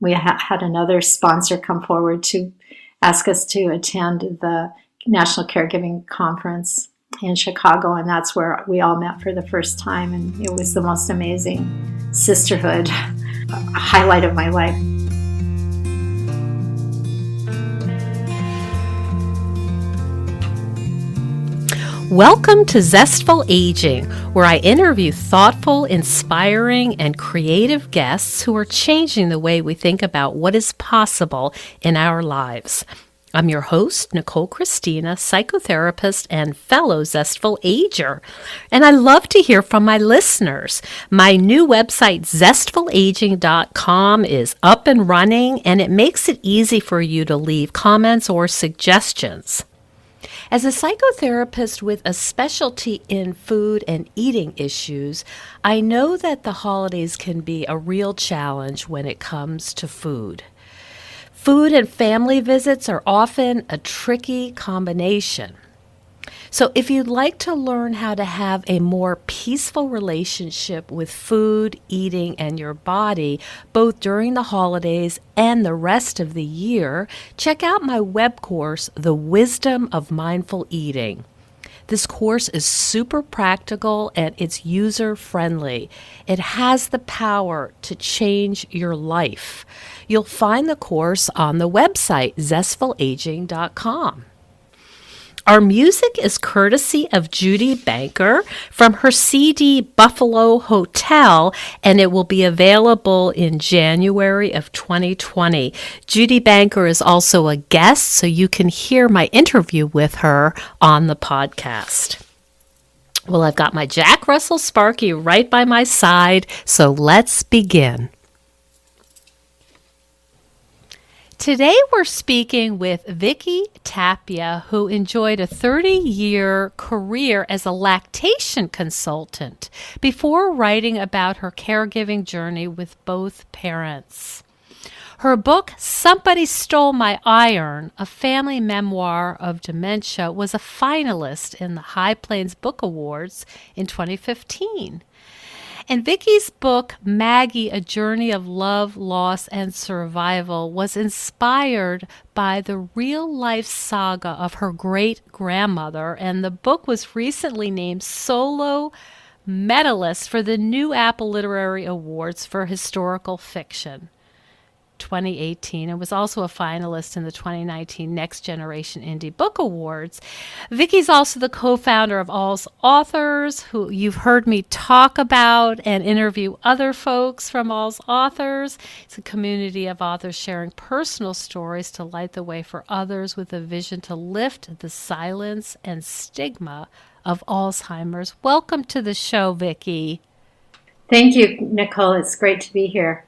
we had another sponsor come forward to ask us to attend the National Caregiving Conference in Chicago, and that's where we all met for the first time, and it was the most amazing sisterhood highlight of my life. Welcome to Zestful Aging, where I interview thoughtful, inspiring, and creative guests who are changing the way we think about what is possible in our lives. I'm your host, Nicole Christina, psychotherapist and fellow Zestful Ager, and I love to hear from my listeners. My new website, zestfulaging.com, is up and running, and it makes it easy for you to leave comments or suggestions. As a psychotherapist with a specialty in food and eating issues, I know that the holidays can be a real challenge when it comes to food. Food and family visits are often a tricky combination. So if you'd like to learn how to have a more peaceful relationship with food, eating, and your body, both during the holidays and the rest of the year, check out my web course, The Wisdom of Mindful Eating. This course is super practical and it's user-friendly. It has the power to change your life. You'll find the course on the website, zestfulaging.com. Our music is courtesy of Judy Banker from her CD Buffalo Hotel, and it will be available in January of 2020. Judy Banker is also a guest, so you can hear my interview with her on the podcast. Well, I've got my Jack Russell Sparky right by my side, so let's begin. Today we're speaking with Vicki Tapia, who enjoyed a 30-year career as a lactation consultant before writing about her caregiving journey with both parents. Her book, Somebody Stole My Iron, a Family Memoir of Dementia, was a finalist in the High Plains Book Awards in 2015. And Vicki's book, Maggie, A Journey of Love, Loss, and Survival, was inspired by the real-life saga of her great-grandmother, and the book was recently named Solo Medalist for the New Apple Literary Awards for Historical Fiction 2018, and was also a finalist in the 2019 Next Generation Indie Book Awards. Vicki's also the co-founder of All Authors, who you've heard me talk about and interview other folks from All Authors. It's a community of authors sharing personal stories to light the way for others with a vision to lift the silence and stigma of Alzheimer's. Welcome to the show, Vicki. Thank you, Nicole. It's great to be here.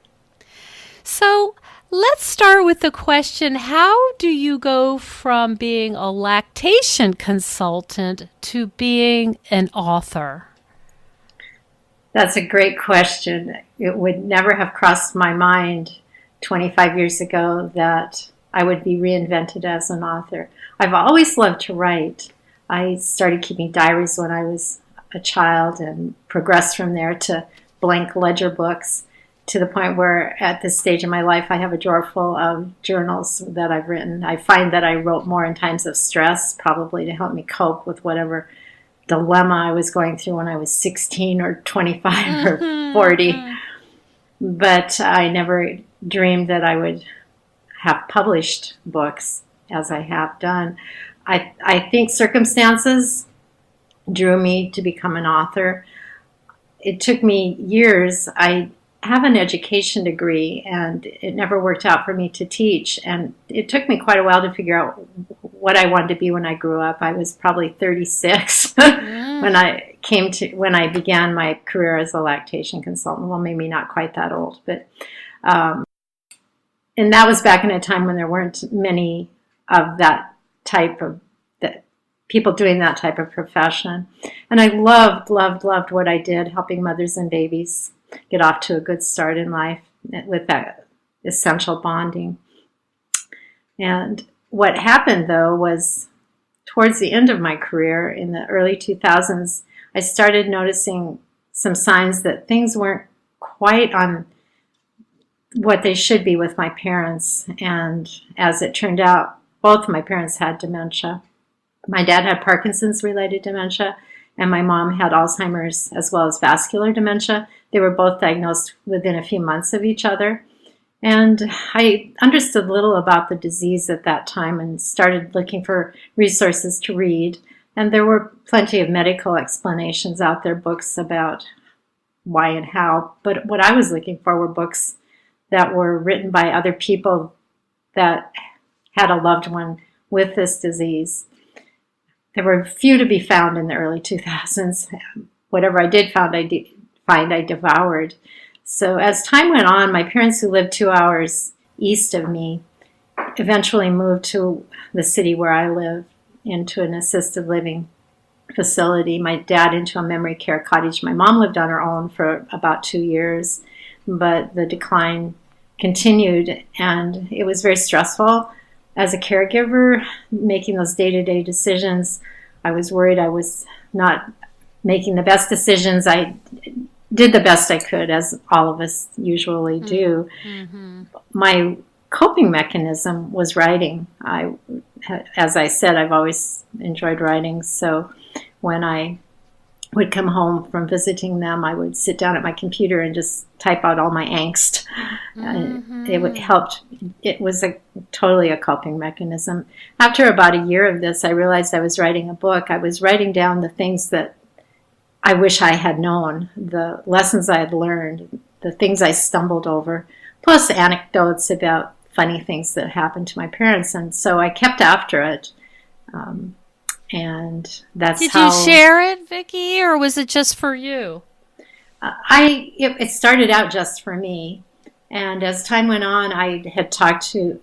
So let's start with the question, how do you go from being a lactation consultant to being an author? That's a great question. It would never have crossed my mind 25 years ago that I would be reinvented as an author. I've always loved to write. I started keeping diaries when I was a child and progressed from there to blank ledger books, to the point where at this stage in my life I have a drawer full of journals that I've written. I find that I wrote more in times of stress, probably to help me cope with whatever dilemma I was going through when I was 16 or 25 or 40. But I never dreamed that I would have published books as I have done. I think circumstances drew me to become an author. It took me years. I have an education degree, and it never worked out for me to teach. And it took me quite a while to figure out what I wanted to be when I grew up. I was probably 36 when I began my career as a lactation consultant. Well, maybe not quite that old, but and that was back in a time when there weren't many of that type of people doing that type of profession. And I loved what I did, helping mothers and babies get off to a good start in life with that essential bonding. And what happened, though, was towards the end of my career in the early 2000s, I started noticing some signs that things weren't quite on what they should be with my parents. And as it turned out, both my parents had dementia. My dad had Parkinson's-related dementia, and my mom had Alzheimer's as well as vascular dementia. They were both diagnosed within a few months of each other. And I understood little about the disease at that time and started looking for resources to read. And there were plenty of medical explanations out there, books about why and how. But what I was looking for were books that were written by other people that had a loved one with this disease. There were few to be found in the early 2000s. Whatever I did find, I devoured. So as time went on, my parents, who lived 2 hours east of me, eventually moved to the city where I live, into an assisted living facility. My dad into a memory care cottage. My mom lived on her own for about 2 years, but the decline continued, and it was very stressful. As a caregiver, making those day-to-day decisions, I was worried I was not making the best decisions. I did the best I could, as all of us usually do. Mm-hmm. My coping mechanism was writing. As I said, I've always enjoyed writing. So when I would come home from visiting them, I would sit down at my computer and just type out all my angst. Mm-hmm. It helped. It was totally a coping mechanism. After about a year of this, I realized I was writing a book. I was writing down the things that I wish I had known, the lessons I had learned, the things I stumbled over, plus anecdotes about funny things that happened to my parents. And so I kept after it. And that's Did you share it, Vicki, or was it just for you? It started out just for me. And as time went on, I had talked to,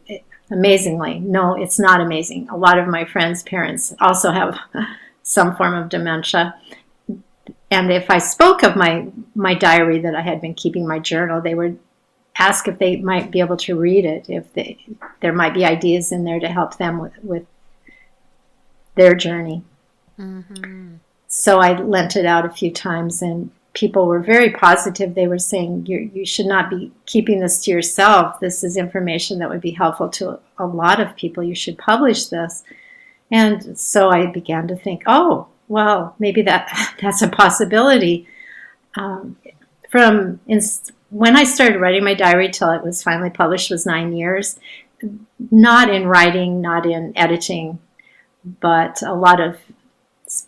amazingly, no, it's not amazing. A lot of my friends' parents also have some form of dementia. And if I spoke of my diary that I had been keeping, my journal, they would ask if they might be able to read it, if there might be ideas in there to help them with their journey. Mm-hmm. So I lent it out a few times, and people were very positive. They were saying, you should not be keeping this to yourself. This is information that would be helpful to a lot of people. You should publish this. And so I began to think, oh, well, maybe that's a possibility. When I started writing my diary till it was finally published was 9 years. Not in writing, not in editing, but a lot of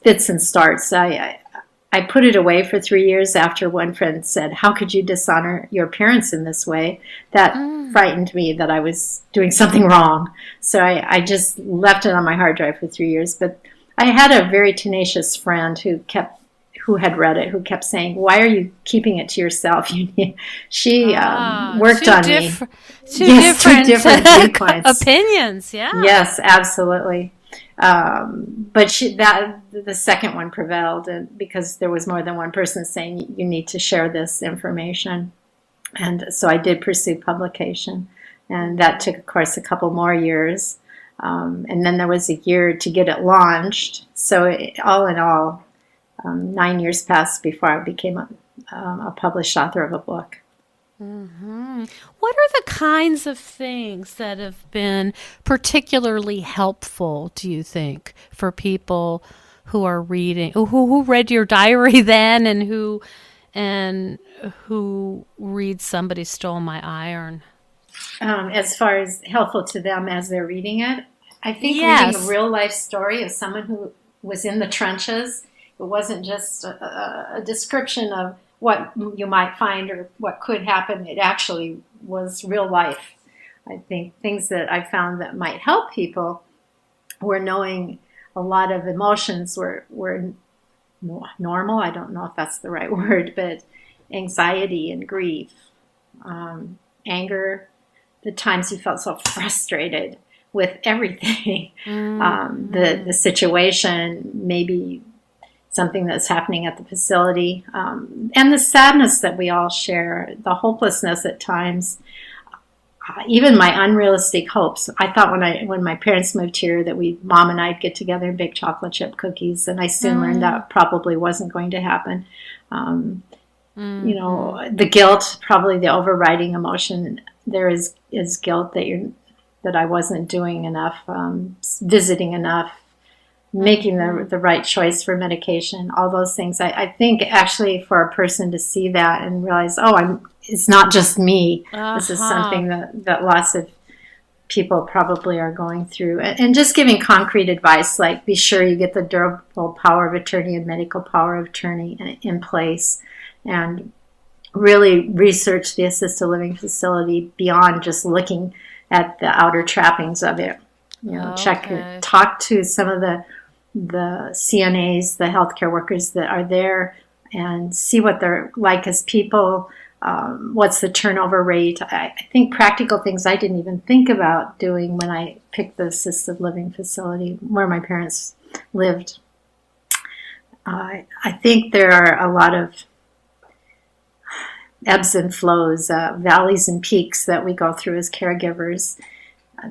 fits and starts. I put it away for 3 years after one friend said, "How could you dishonor your parents in this way?" That frightened me that I was doing something wrong. So I just left it on my hard drive for 3 years. But I had a very tenacious friend who had read it, who kept saying, "Why are you keeping it to yourself?" She worked on me. Two different viewpoints. Opinions, yeah. Yes, absolutely. But the second one prevailed, and because there was more than one person saying you need to share this information. And so I did pursue publication, and that took, of course, a couple more years. And then there was a year to get it launched. So all in all, 9 years passed before I became a published author of a book. Mm-hmm. What are the kinds of things that have been particularly helpful, do you think, for people who are reading, who read your diary then, and who read Somebody Stole My Iron? As far as helpful to them as they're reading it, I think reading a real life story of someone who was in the trenches. It wasn't just a description of what you might find or what could happen. It actually was real life. I think things that I found that might help people were knowing a lot of emotions were normal. I don't know if that's the right word, but anxiety and grief, anger, the times you felt so frustrated with everything, the situation, maybe something that's happening at the facility, and the sadness that we all share, the hopelessness at times, even my unrealistic hopes. I thought when my parents moved here that Mom and I'd get together and bake chocolate chip cookies, and I soon learned that probably wasn't going to happen. The guilt, probably the overriding emotion there is guilt that I wasn't doing enough, visiting enough, making the right choice for medication, all those things. I think actually for a person to see that and realize, it's not just me. This is something that lots of people probably are going through. And just giving concrete advice, like be sure you get the durable power of attorney and medical power of attorney in place, and really research the assisted living facility beyond just looking at the outer trappings of it. Talk to some of the CNAs, the healthcare workers that are there, and see what they're like as people. What's the turnover rate? I think practical things I didn't even think about doing when I picked the assisted living facility where my parents lived. I think there are a lot of ebbs and flows, valleys and peaks that we go through as caregivers.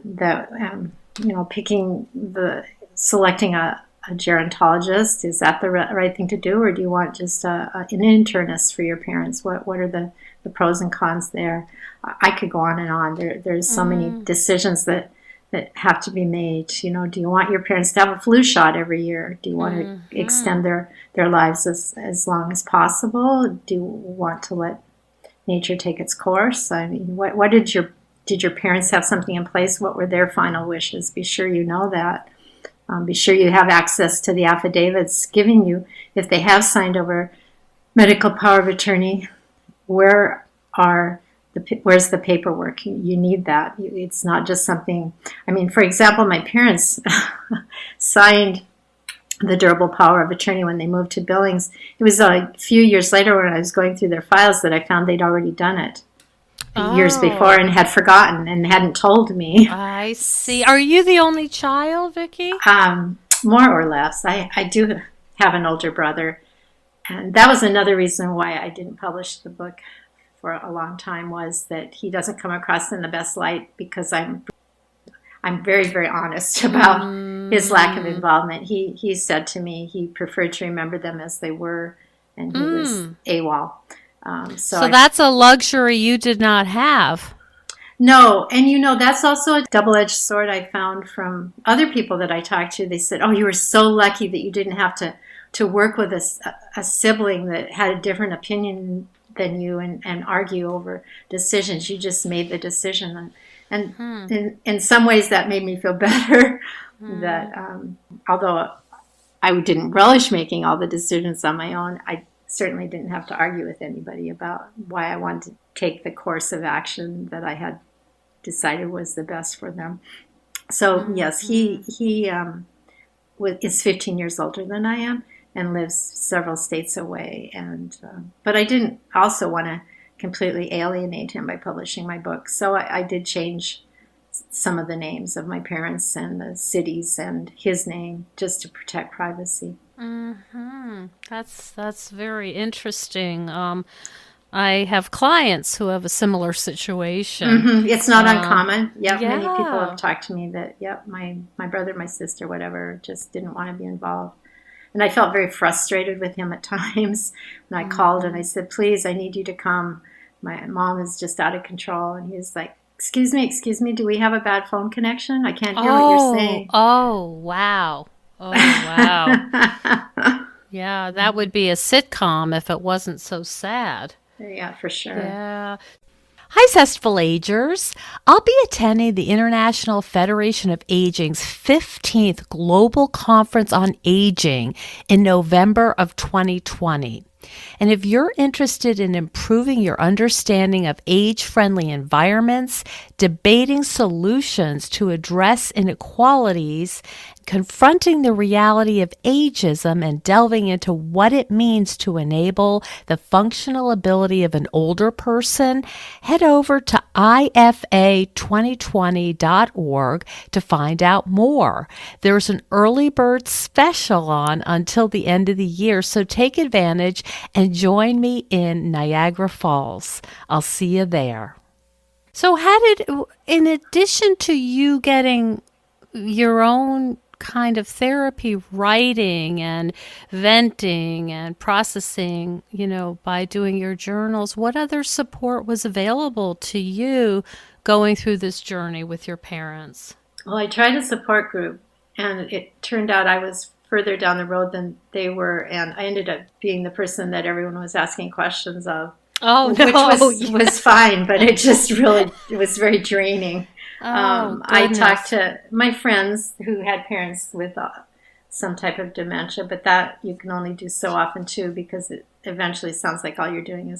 That selecting a gerontologist, is that the right thing to do, or do you want just an internist for your parents? What are the pros and cons there? I could go on and on. There's so many decisions that have to be made. Do you want your parents to have a flu shot every year? Do you want to extend their lives as long as possible? Do you want to let nature take its course? I mean, what did your parents have something in place? What were their final wishes? Be sure you know that. Be sure you have access to the affidavits giving you, if they have signed over medical power of attorney, where's the paperwork? You need that. It's not just something, for example, my parents signed the durable power of attorney when they moved to Billings. It was a few years later when I was going through their files that I found they'd already done it years before and had forgotten and hadn't told me. I see. Are you the only child, Vicki? More or less. I do have an older brother, and that was another reason why I didn't publish the book for a long time, was that he doesn't come across in the best light, because I'm very, very honest about his lack of involvement. He said to me he preferred to remember them as they were, and he was AWOL. So that's a luxury you did not have. No, and that's also a double-edged sword I found from other people that I talked to. They said, you were so lucky that you didn't have to work with a sibling that had a different opinion than you and argue over decisions. You just made the decision. And in some ways that made me feel better, that although I didn't relish making all the decisions on my own, I certainly didn't have to argue with anybody about why I wanted to take the course of action that I had decided was the best for them. So yes, he is 15 years older than I am and lives several states away. But I didn't also want to completely alienate him by publishing my book. So I did change some of the names of my parents and the cities and his name just to protect privacy. That's very interesting. I have clients who have a similar situation. It's not uncommon. Many people have talked to me that, my brother, my sister, whatever, just didn't want to be involved. And I felt very frustrated with him at times when I called and I said, please, I need you to come. My mom is just out of control. And he was like, excuse me, do we have a bad phone connection? I can't hear what you're saying. Oh, wow. Yeah, that would be a sitcom if it wasn't so sad. Yeah, for sure. Yeah. Hi, Zestful Agers. I'll be attending the International Federation of Aging's 15th Global Conference on Aging in November of 2020. And if you're interested in improving your understanding of age-friendly environments, debating solutions to address inequalities, confronting the reality of ageism, and delving into what it means to enable the functional ability of an older person, head over to ifa2020.org to find out more. There's an early bird special on until the end of the year, so take advantage and join me in Niagara Falls. I'll see you there. So in addition to you getting your own kind of therapy, writing and venting and processing, by doing your journals, what other support was available to you going through this journey with your parents? Well, I tried a support group, and it turned out I was further down the road than they were, and I ended up being the person that everyone was asking questions of. Oh, no. Which was fine, but it was very draining. I Goodness. talked to my friends who had parents with some type of dementia, but that you can only do so often too, because it eventually sounds like all you're doing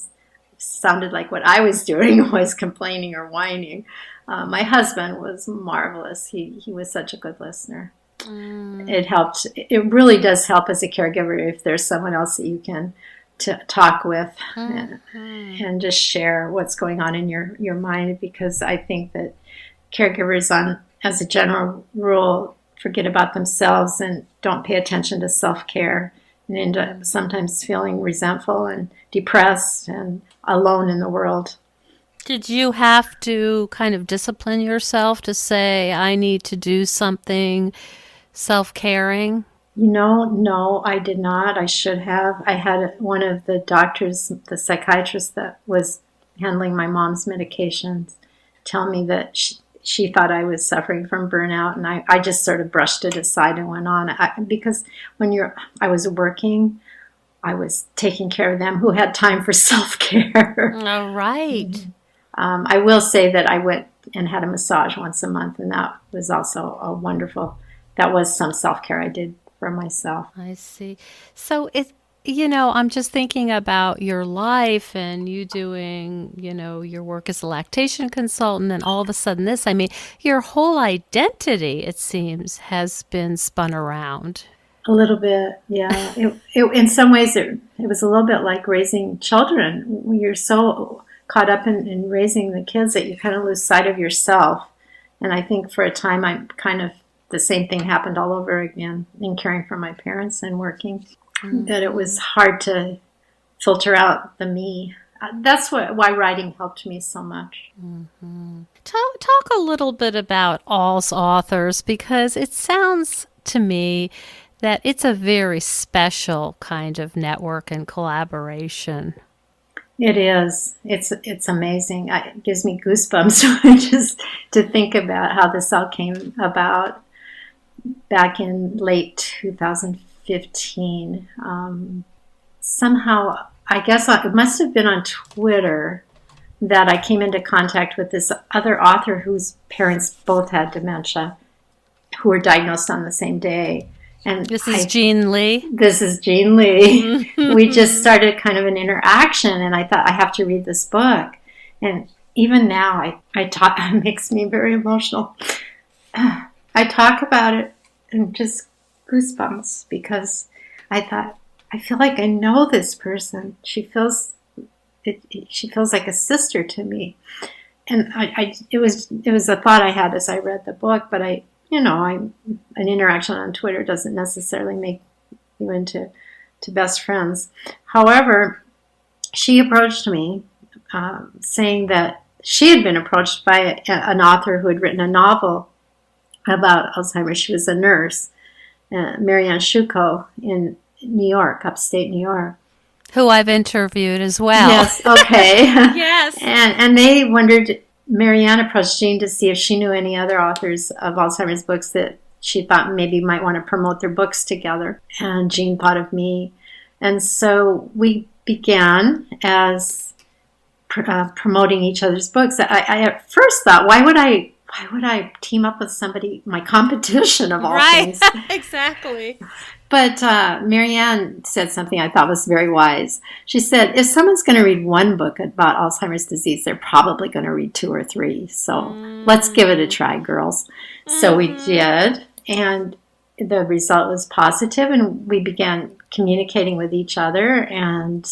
sounded like what I was doing was complaining or whining. My husband was marvelous. He was such a good listener. It helped. It really does help as a caregiver if there's someone else that you can to talk with and just share what's going on in your mind, because I think that caregivers, as a general rule, forget about themselves and don't pay attention to self-care and end up sometimes feeling resentful and depressed and alone in the world. Did you have to kind of discipline yourself to say, I need to do something self-caring? No, I did not. I should have. I had one of the doctors, the psychiatrist that was handling my mom's medications, tell me that she thought I was suffering from burnout, and I just sort of brushed it aside and went on. Because I was working, I was taking care of them who had time for self-care. All right. I will say that I went and had a massage once a month, and that was also that was some self-care I did for myself. I see. So I'm just thinking about your life and you doing, your work as a lactation consultant, and all of a sudden this, your whole identity, it seems, has been spun around. A little bit, yeah. In some ways, it was a little bit like raising children. You're so caught up in raising the kids that you kind of lose sight of yourself. And I think for a time, the same thing happened all over again in caring for my parents and working, that it was hard to filter out the me. That's why writing helped me so much. Mm-hmm. Talk a little bit about Saw Thurs, because it sounds to me that it's a very special kind of network and collaboration. It is. It's amazing. It gives me goosebumps just to think about how this all came about back in late 2015. Somehow, I guess it must have been on Twitter that I came into contact with this other author whose parents both had dementia, who were diagnosed on the same day. And this is Jean Lee. This is Jean Lee. We just started kind of an interaction, and I thought, I have to read this book. And even now, it makes me very emotional. I talk about it and just goosebumps, because I thought, I feel like I know this person. She feels like a sister to me. And it was a thought I had as I read the book, but an interaction on Twitter doesn't necessarily make you into best friends. However, she approached me saying that she had been approached by an author who had written a novel about Alzheimer's. She was a nurse, Marianne Shuko, in New York, upstate New York. Who I've interviewed as well. Yes, okay. Yes. And they wondered, Marianne approached Jean to see if she knew any other authors of Alzheimer's books that she thought maybe might want to promote their books together. And Jean thought of me. And so we began as promoting each other's books. I at first thought, why would I team up with somebody, my competition of all things? Right, exactly. But Marianne said something I thought was very wise. She said, if someone's going to read one book about Alzheimer's disease, they're probably going to read 2 or 3. So let's give it a try, girls. So we did, and the result was positive, and we began communicating with each other, and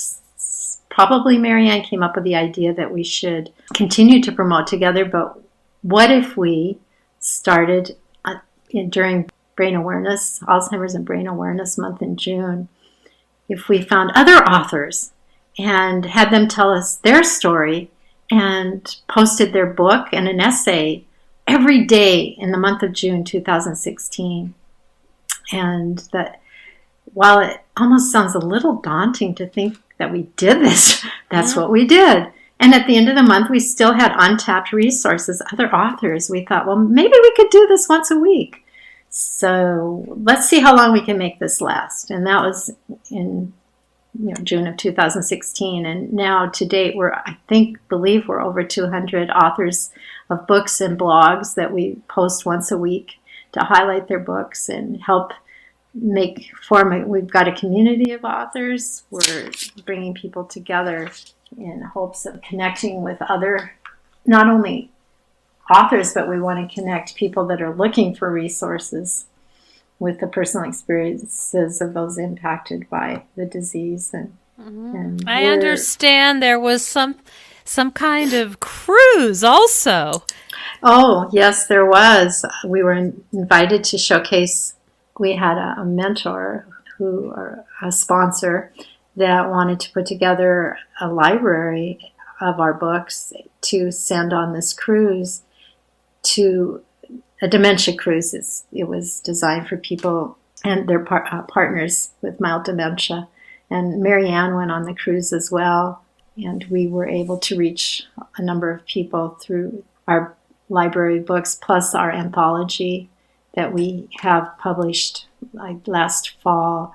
probably Marianne came up with the idea that we should continue to promote together, but what if we started during Alzheimer's and Brain Awareness Month in June, if we found other authors and had them tell us their story and posted their book and an essay every day in the month of June 2016. And that while it almost sounds a little daunting to think that we did this, that's what we did. And at the end of the month, we still had untapped resources, other authors. We thought, well, maybe we could do this once a week. So let's see how long we can make this last. And that was in June of 2016. And now to date, believe we're over 200 authors of books and blogs that we post once a week to highlight their books and help we've got a community of authors. We're bringing people together in hopes of connecting with other, not only authors, but we want to connect people that are looking for resources with the personal experiences of those impacted by the disease. And I understand there was some kind of cruise also. Oh, yes, there was. We were invited to showcase. We had a mentor a sponsor that wanted to put together a library of our books to send on this cruise to a Dementia Cruise. It was designed for people and their partners with mild dementia. And Marianne went on the cruise as well. And we were able to reach a number of people through our library books, plus our anthology that we have published last fall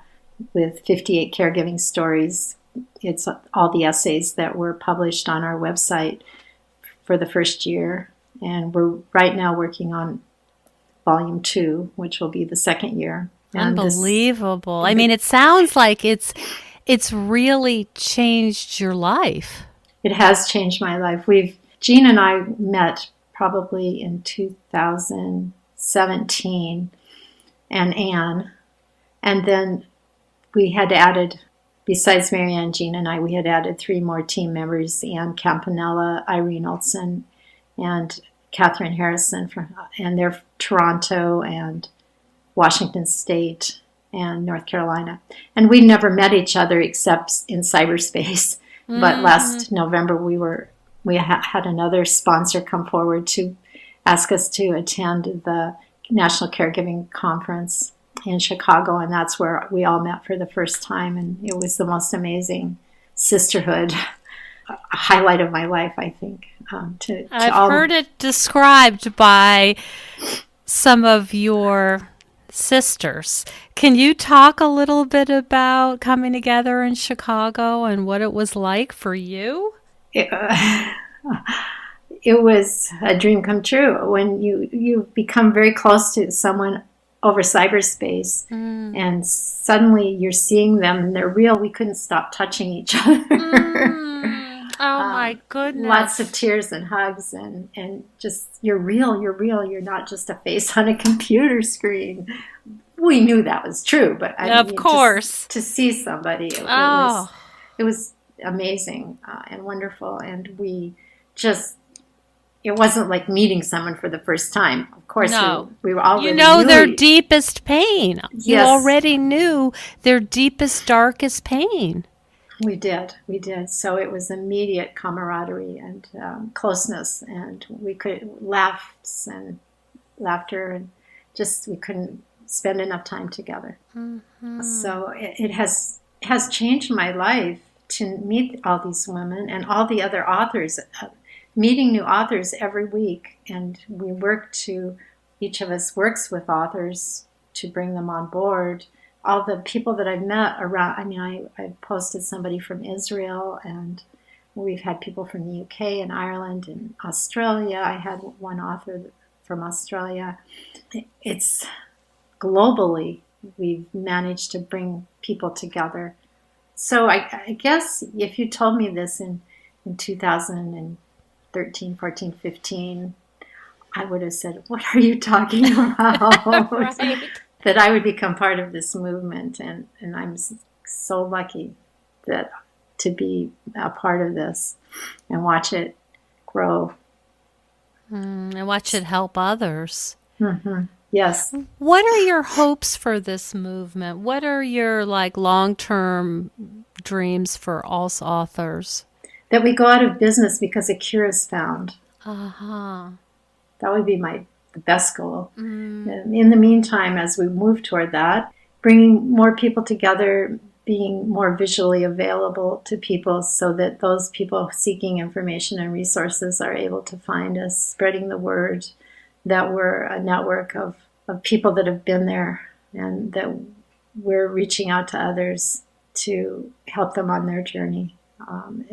with 58 caregiving stories. It's all the essays that were published on our website for the first year. And we're right now working on volume 2, which will be the second year. Unbelievable. I mean, it sounds like it's really changed your life. It has changed my life. Jean and I met probably in 2017, and Anne. And then we had added, besides Marianne, Jean, and I, we had added 3 more team members: Anne Campanella, Irene Olson, and Catherine Harrison, and they're Toronto and Washington State and North Carolina. And we never met each other except in cyberspace. But last November we had another sponsor come forward to ask us to attend the National Caregiving Conference in Chicago, and that's where we all met for the first time. And it was the most amazing sisterhood, a highlight of my life, I think. I've heard it described by some of your sisters. Can you talk a little bit about coming together in Chicago and what it was like for you? It was a dream come true when you become very close to someone over cyberspace, and suddenly you're seeing them and they're real. We couldn't stop touching each other. Oh my goodness. Lots of tears and hugs and just, you're real. You're not just a face on a computer screen. We knew that was true, but of course, to see somebody, it was amazing and wonderful. And it wasn't like meeting someone for the first time. Of course, no. we were already their deepest pain. Yes. You already knew their deepest, darkest pain. We did. So it was immediate camaraderie and closeness, and we could laughs and laughter, and just we couldn't spend enough time together. So it has changed my life to meet all these women and all the other authors, meeting new authors every week, and each of us works with authors to bring them on board. All the people that I've met around, I posted somebody from Israel, and we've had people from the UK and Ireland and Australia. I had one author from Australia. It's globally, we've managed to bring people together. So I guess if you told me this in 2013, 14, 15, I would have said, what are you talking about? Right. That I would become part of this movement, and I'm so lucky to be a part of this and watch it grow. And watch it help others. Mm-hmm. Yes. What are your hopes for this movement? What are your long-term dreams for us authors? That we go out of business because a cure is found. Uh-huh. That would be my the best goal. And in the meantime, as we move toward that, bringing more people together, being more visually available to people so that those people seeking information and resources are able to find us, spreading the word that we're a network of people that have been there and that we're reaching out to others to help them on their journey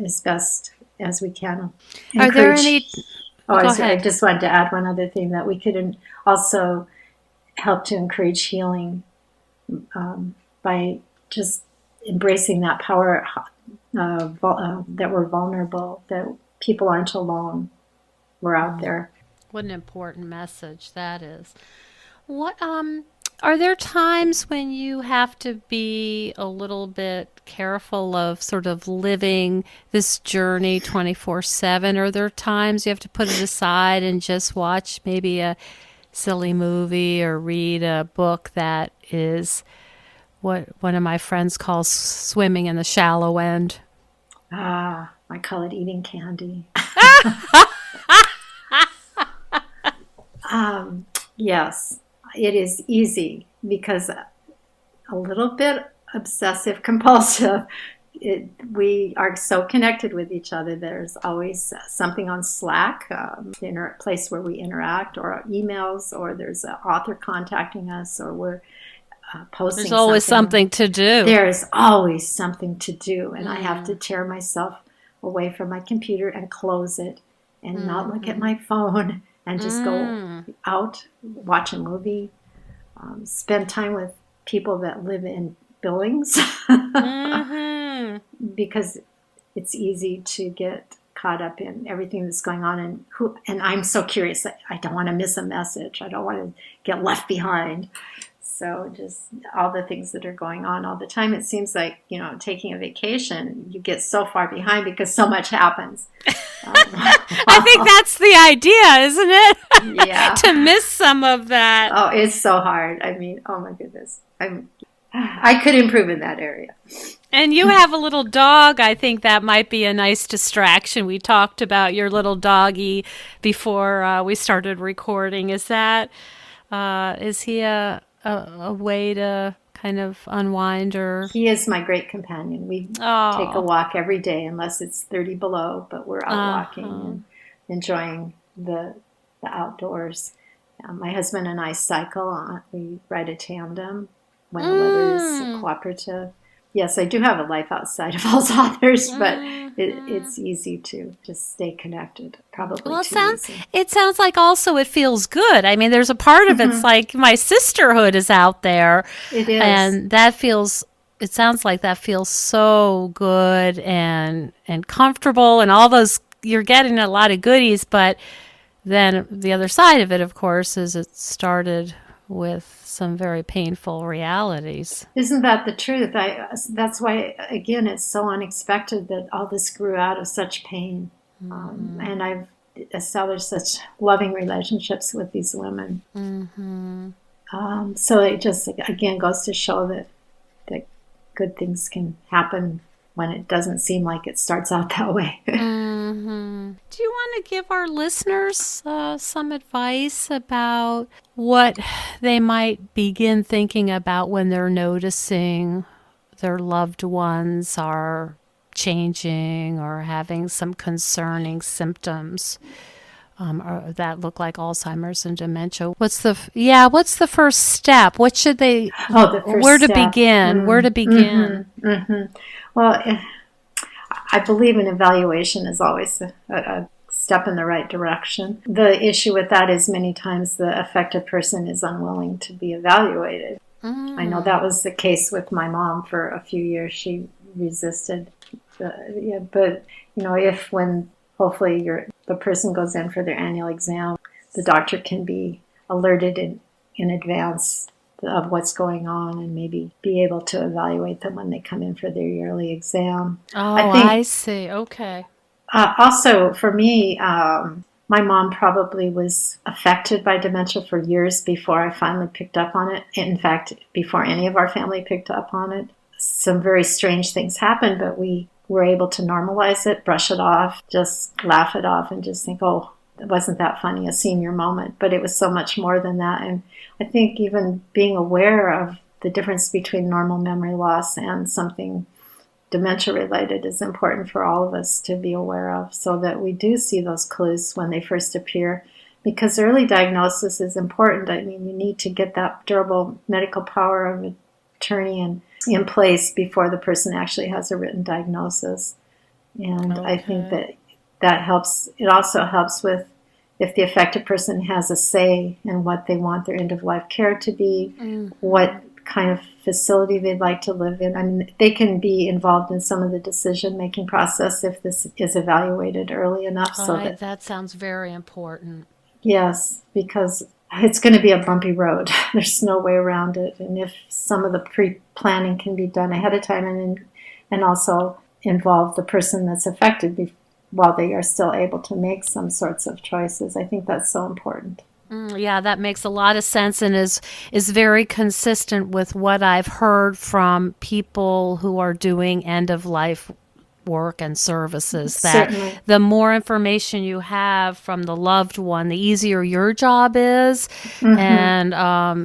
as best as we can. Are there any... I just wanted to add one other thing, that we could also help to encourage healing by just embracing that power that we're vulnerable, that people aren't alone. We're out there. What an important message that is. What are there times when you have to be a little bit careful of sort of living this journey 24/7? Are there times you have to put it aside and just watch maybe a silly movie or read a book that is what one of my friends calls swimming in the shallow end? I call it eating candy. Yes, it is easy because a little bit obsessive compulsive. We are so connected with each other. There's always something on Slack, place where we interact, or emails, or there's an author contacting us, or we're posting. There's always something to do. There's always something to do, and I have to tear myself away from my computer and close it and not look at my phone and just go out, watch a movie, spend time with people that live in Billings because it's easy to get caught up in everything that's going on, and I'm so curious. I don't want to miss a message. I don't want to get left behind. So just all the things that are going on all the time. It seems like, taking a vacation, you get so far behind because so much happens. I think that's the idea, isn't it? Yeah. To miss some of that. Oh, it's so hard. I mean, oh my goodness. I could improve in that area. And you have a little dog. I think that might be a nice distraction. We talked about your little doggy before we started recording. Is he a way to kind of unwind? Or he is my great companion. We take a walk every day unless it's 30 below, but we're out walking and enjoying the outdoors. My husband and I cycle. We ride a tandem when the weather is cooperative. Yes, I do have a life outside of Alzheimer's, but it's easy to just stay connected. Probably it sounds like also it feels good. I mean, there's a part of it's like my sisterhood is out there. It is. And it sounds like that feels so good and comfortable and all those, you're getting a lot of goodies, but then the other side of it, of course, is it started with some very painful realities. Isn't that the truth? That's why, again, it's so unexpected that all this grew out of such pain. And I've established such loving relationships with these women. So it just, again, goes to show that good things can happen when it doesn't seem like it starts out that way. Do you want to give our listeners some advice about what they might begin thinking about when they're noticing their loved ones are changing or having some concerning symptoms or that look like Alzheimer's and dementia? What's the first step? What should they? Where to begin? Where to begin? Well, I believe an evaluation is always a step in the right direction. The issue with that is many times the affected person is unwilling to be evaluated. I know that was the case with my mom for a few years. She resisted. But if when hopefully the person goes in for their annual exam, the doctor can be alerted in advance of what's going on and maybe be able to evaluate them when they come in for their yearly exam. I see. Okay. Also, for me, my mom probably was affected by dementia for years before I finally picked up on it. In fact, before any of our family picked up on it. Some very strange things happened, but we were able to normalize it, brush it off, just laugh it off, and just think, oh, wasn't that funny, a senior moment, but it was so much more than that. And I think even being aware of the difference between normal memory loss and something dementia related is important for all of us to be aware of, so that we do see those clues when they first appear, because early diagnosis is important. I mean, you need to get that durable medical power of attorney in place before the person actually has a written diagnosis. And I think that helps. It also helps with if the affected person has a say in what they want their end-of-life care to be, what kind of facility they'd like to live in. I mean, they can be involved in some of the decision-making process if this is evaluated early enough. That sounds very important. Yes, because it's going to be a bumpy road. There's no way around it. And if some of the pre-planning can be done ahead of time and also involve the person that's affected while they are still able to make some sorts of choices, I think that's so important. Yeah, that makes a lot of sense and is very consistent with what I've heard from people who are doing end-of-life work and services, that Certainly. the more information you have from the loved one, the easier your job is, and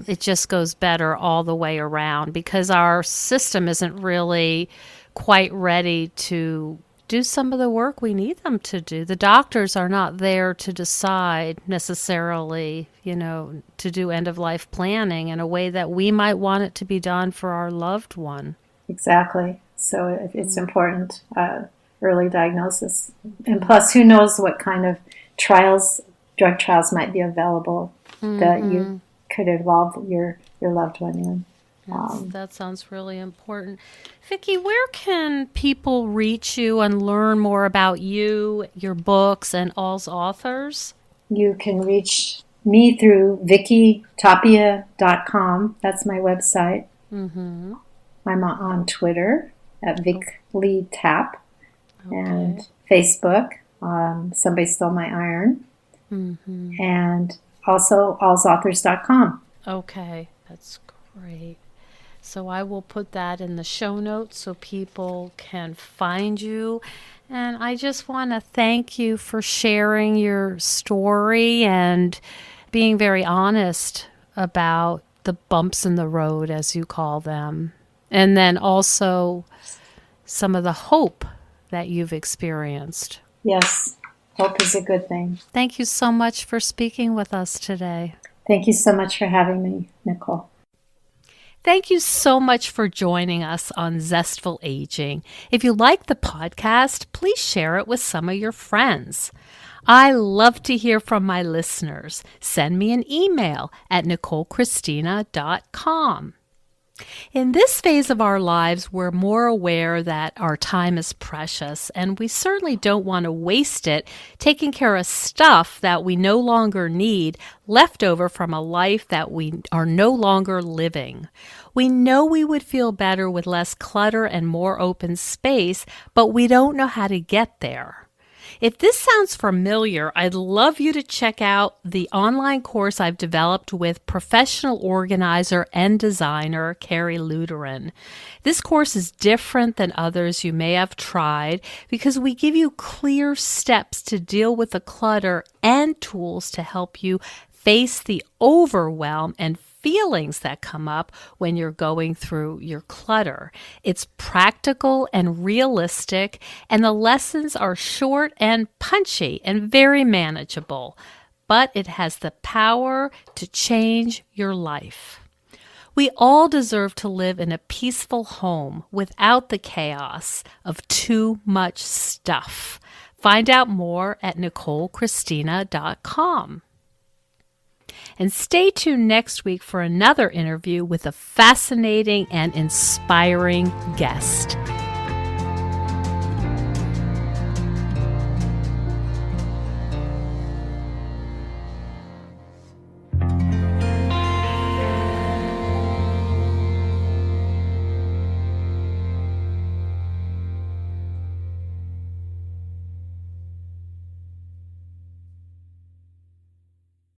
it just goes better all the way around, because our system isn't really quite ready to do some of the work we need them to do. The doctors are not there to decide necessarily, to do end-of-life planning in a way that we might want it to be done for our loved one. Exactly. So it's important, early diagnosis. And plus, who knows what kind of drug trials might be available that you could involve your loved one in. That sounds really important. Vicki, where can people reach you and learn more about you, your books, and Saw Thurs? You can reach me through VickiTapia.com. That's my website. I'm on Twitter at VicLeeTap, and Facebook, Somebody Stole My Iron, and also allsauthors.com. Okay, that's great. So I will put that in the show notes so people can find you. And I just want to thank you for sharing your story and being very honest about the bumps in the road, as you call them. And then also some of the hope that you've experienced. Yes, hope is a good thing. Thank you so much for speaking with us today. Thank you so much for having me, Nicole. Thank you so much for joining us on Zestful Aging. If you like the podcast, please share it with some of your friends. I love to hear from my listeners. Send me an email at NicoleChristina.com. In this phase of our lives, we're more aware that our time is precious, and we certainly don't want to waste it taking care of stuff that we no longer need, left over from a life that we are no longer living. We know we would feel better with less clutter and more open space, but we don't know how to get there. If this sounds familiar, I'd love you to check out the online course I've developed with professional organizer and designer Carrie Luderin. This course is different than others you may have tried because we give you clear steps to deal with the clutter and tools to help you face the overwhelm and feelings that come up when you're going through your clutter. It's practical and realistic, and the lessons are short and punchy and very manageable, but it has the power to change your life. We all deserve to live in a peaceful home without the chaos of too much stuff. Find out more at NicoleChristina.com. And stay tuned next week for another interview with a fascinating and inspiring guest.